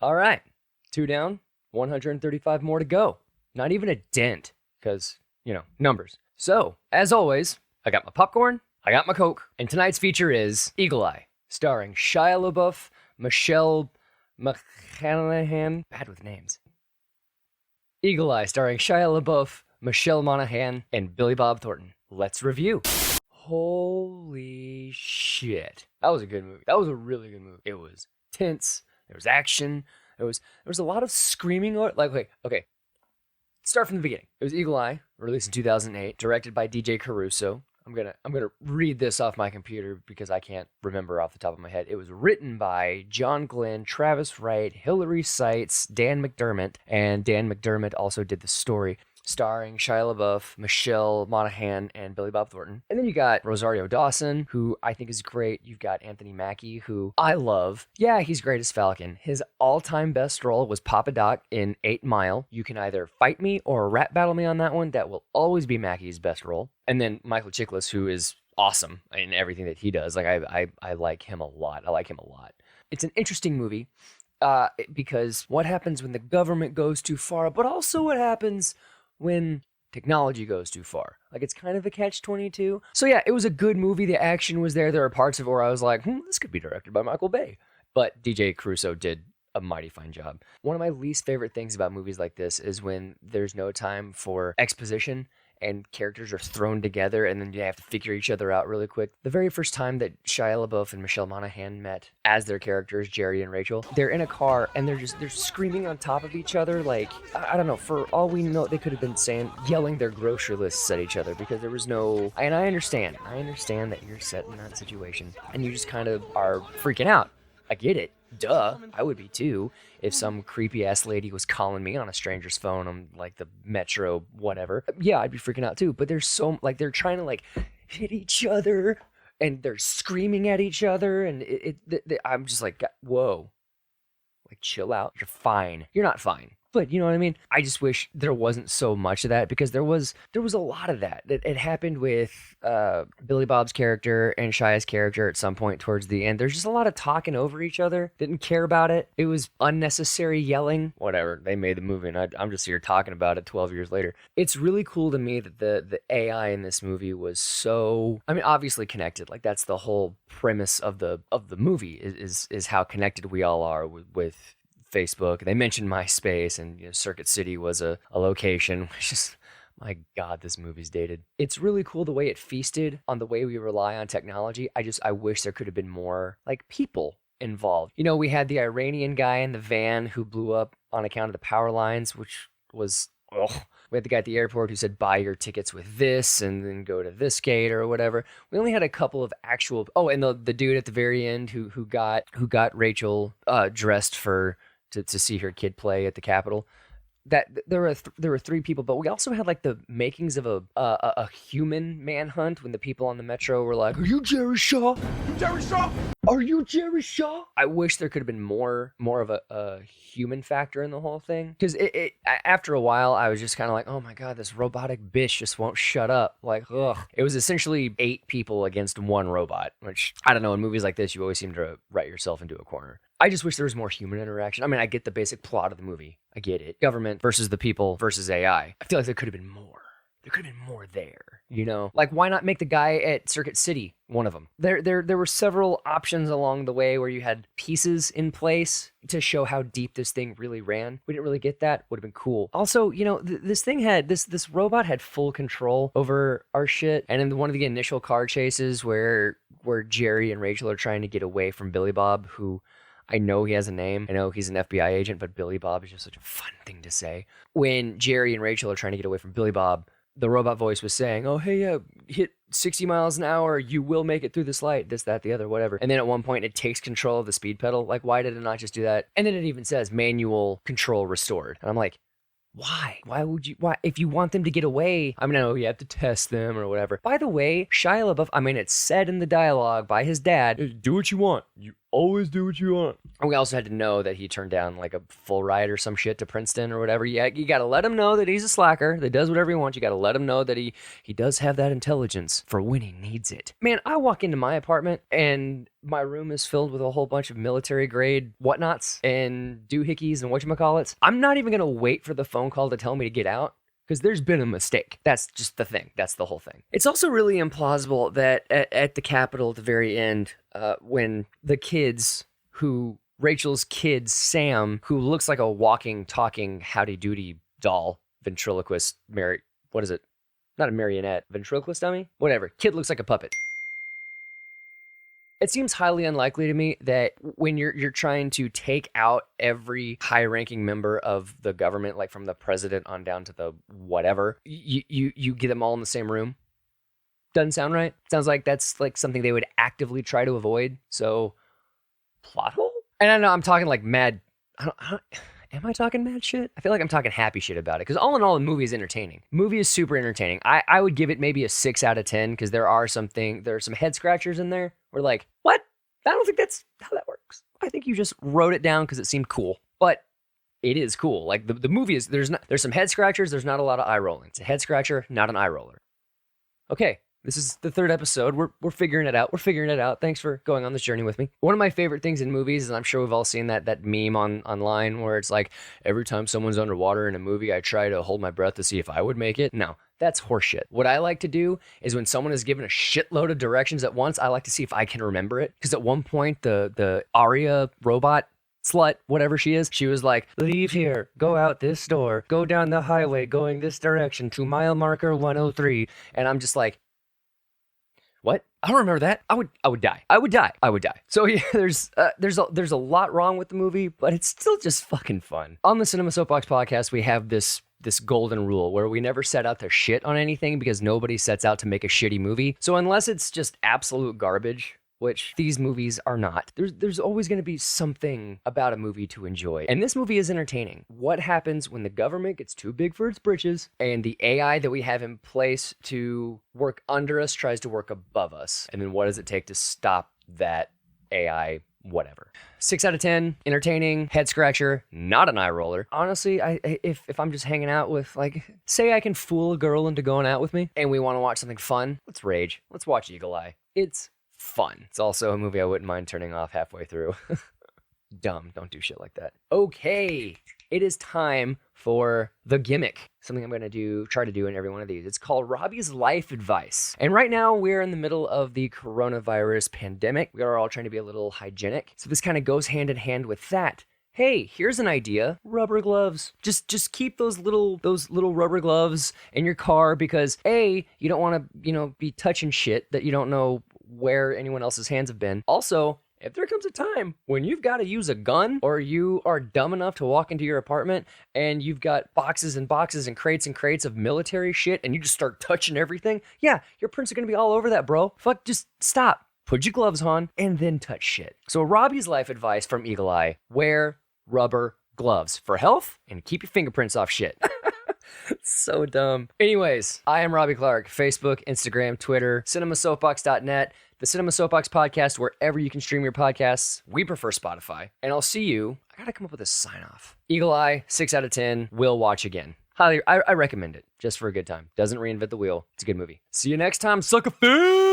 All right, 2 down, 135 more to go. Not even a dent, because, numbers. So, as always, I got my popcorn, I got my Coke, and tonight's feature is Eagle Eye, starring Shia LeBouf, Michelle Monaghan, bad with names. Eagle Eye, starring Shia LeBouf, Michelle Monaghan, and Billy Bob Thornton. Let's review. Holy shit. That was a good movie. That was a really good movie. It was tense. There was action. There was a lot of screaming. Okay. Start from the beginning. It was Eagle Eye, released in 2008, directed by DJ Caruso. I'm gonna read this off my computer because I can't remember off the top of my head. It was written by John Glenn, Travis Wright, Hilary Seitz, Dan McDermott, and Dan McDermott also did the story. Starring Shia LaBeouf, Michelle Monaghan, and Billy Bob Thornton. And then you got Rosario Dawson, who I think is great. You've got Anthony Mackie, who I love. Yeah, he's great as Falcon. His all-time best role was Papa Doc in 8 Mile. You can either fight me or rap battle me on that one. That will always be Mackie's best role. And then Michael Chiklis, who is awesome in everything that he does. I like him a lot. It's an interesting movie because what happens when the government goes too far, but also what happens when technology goes too far. It's kind of a catch-22. So yeah, it was a good movie. The action was there. There are parts of it where I was like, this could be directed by Michael Bay. But DJ Caruso did a mighty fine job. One of my least favorite things about movies like this is when there's no time for exposition and characters are thrown together and then you have to figure each other out really quick. The very first time that Shia LaBeouf and Michelle Monaghan met as their characters, Jerry and Rachel, they're in a car and they're screaming on top of each other. I don't know, for all we know, they could have been yelling their grocery lists at each other because there was no, and I understand that you're set in that situation and you just kind of are freaking out. I get it. Duh. I would be too if some creepy ass lady was calling me on a stranger's phone on the metro, whatever. Yeah, I'd be freaking out too. But there's so they're trying to hit each other and they're screaming at each other and I'm just whoa, chill out. You're fine. You're not fine. But you know what I mean? I just wish there wasn't so much of that because there was a lot of that. It happened with Billy Bob's character and Shia's character at some point towards the end. There's just a lot of talking over each other. Didn't care about it. It was unnecessary yelling. Whatever. They made the movie and I'm just here talking about it 12 years later. It's really cool to me that the AI in this movie was so, obviously connected. That's the whole premise of the movie is how connected we all are with Facebook. They mentioned MySpace and Circuit City was a location, which is, my God, this movie's dated. It's really cool the way it feasted on the way we rely on technology. I wish there could have been more people involved. We had the Iranian guy in the van who blew up on account of the power lines, which was, we had the guy at the airport who said, buy your tickets with this and then go to this gate or whatever. We only had a couple of actual, and the dude at the very end who got Rachel dressed to see her kid play at the Capitol. That there were 3 people, but we also had the makings of a human manhunt when the people on the metro were like, "Are you Jerry Shaw? You Jerry Shaw? Are you Jerry Shaw?" I wish there could have been more of a human factor in the whole thing because it after a while I was just kind of like, oh my God, this robotic bitch just won't shut up. Ugh. It was essentially 8 people against 1 robot, which I don't know. In movies like this, you always seem to write yourself into a corner. I just wish there was more human interaction. I get the basic plot of the movie. I get it. Government versus the people versus AI. I feel like there could have been more. There could have been more there, why not make the guy at Circuit City one of them? There were several options along the way where you had pieces in place to show how deep this thing really ran. We didn't really get that. Would have been cool. Also, this thing had, this robot had full control over our shit. And in one of the initial car chases where Jerry and Rachel are trying to get away from Billy Bob, who I know he has a name. I know he's an FBI agent, but Billy Bob is just such a fun thing to say. When Jerry and Rachel are trying to get away from Billy Bob, the robot voice was saying, oh, hey, hit 60 miles an hour. You will make it through this light, this, that, the other, whatever. And then at one point, it takes control of the speed pedal. Why did it not just do that? And then it even says manual control restored. And I'm like, why? Why? If you want them to get away, I know you have to test them or whatever. By the way, Shia LaBeouf, it's said in the dialogue by his dad, do what you want. always do what you want. And we also had to know that he turned down like a full ride or some shit to Princeton or whatever. Yeah, you got to let him know that he's a slacker that does whatever he wants. You got to let him know that he does have that intelligence for when he needs it. Man, I walk into my apartment and my room is filled with a whole bunch of military grade whatnots and doohickeys and whatchamacallits. I'm not even going to wait for the phone call to tell me to get out, because there's been a mistake. That's just the thing. That's the whole thing. It's also really implausible that at the Capitol at the very end, when the kids Rachel's kid, Sam, who looks like a walking, talking, howdy-doody doll, ventriloquist, what is it? Not a marionette, ventriloquist dummy? Whatever. Kid looks like a puppet. It seems highly unlikely to me that when you're trying to take out every high-ranking member of the government, like from the president on down to the whatever, you get them all in the same room. Doesn't sound right. Sounds like that's like something they would actively try to avoid. So, plot hole? And I know I'm talking like mad. Am I talking mad shit? I feel like I'm talking happy shit about it, because all in all, the movie is entertaining. The movie is super entertaining. I would give it maybe a 6 out of 10, because there are some head scratchers in there. We're like, what? I don't think that's how that works. I think you just wrote it down because it seemed cool. But it is cool. Like the movie is, there's some head scratchers. There's not a lot of eye rolling. It's a head scratcher, not an eye roller. Okay. This is the 3rd episode. We're figuring it out. We're figuring it out. Thanks for going on this journey with me. One of my favorite things in movies, and I'm sure we've all seen that meme online where it's like, every time someone's underwater in a movie, I try to hold my breath to see if I would make it. No, that's horseshit. What I like to do is when someone is given a shitload of directions at once, I like to see if I can remember it. Because at one point, the Aria robot slut, whatever she is, she was like, leave here, go out this door, go down the highway going this direction to mile marker 103. And I'm just like, what? I don't remember that. I would die. I would die. So yeah, there's a lot wrong with the movie, but it's still just fucking fun. On the Cinema Soapbox podcast, we have this golden rule where we never set out to shit on anything, because nobody sets out to make a shitty movie. So unless it's just absolute garbage, which these movies are not, there's always going to be something about a movie to enjoy. And this movie is entertaining. What happens when the government gets too big for its britches and the AI that we have in place to work under us tries to work above us? And then what does it take to stop that AI whatever? 6 out of 10, entertaining, head scratcher, not an eye roller. Honestly, if I'm just hanging out with, like, say I can fool a girl into going out with me and we want to watch something fun, let's rage. Let's watch Eagle Eye. It's fun. It's also a movie I wouldn't mind turning off halfway through. Dumb. Don't do shit like that. Okay. It is time for the gimmick. Something I'm going to try to do in every one of these. It's called Robbie's Life Advice. And right now we're in the middle of the coronavirus pandemic. We are all trying to be a little hygienic. So this kind of goes hand in hand with that. Hey, here's an idea. Rubber gloves. Just keep those little rubber gloves in your car, because A, you don't want to, be touching shit that you don't know where anyone else's hands have been. Also, if there comes a time when you've got to use a gun, or you are dumb enough to walk into your apartment and you've got boxes and boxes and crates of military shit, and you just start touching everything, yeah, your prints are going to be all over that, bro. Fuck, just stop. Put your gloves on and then touch shit. So Robbie's life advice from Eagle Eye: wear rubber gloves for health and keep your fingerprints off shit. So dumb. Anyways, I am Robbie Clark. Facebook, Instagram, Twitter, cinemasoapbox.net, the Cinema Soapbox podcast, wherever you can stream your podcasts. We prefer Spotify. And I'll see you. I gotta come up with a sign off. Eagle Eye, 6 out of 10. Will watch again. I recommend it just for a good time. Doesn't reinvent the wheel. It's a good movie. See you next time, sucker fish!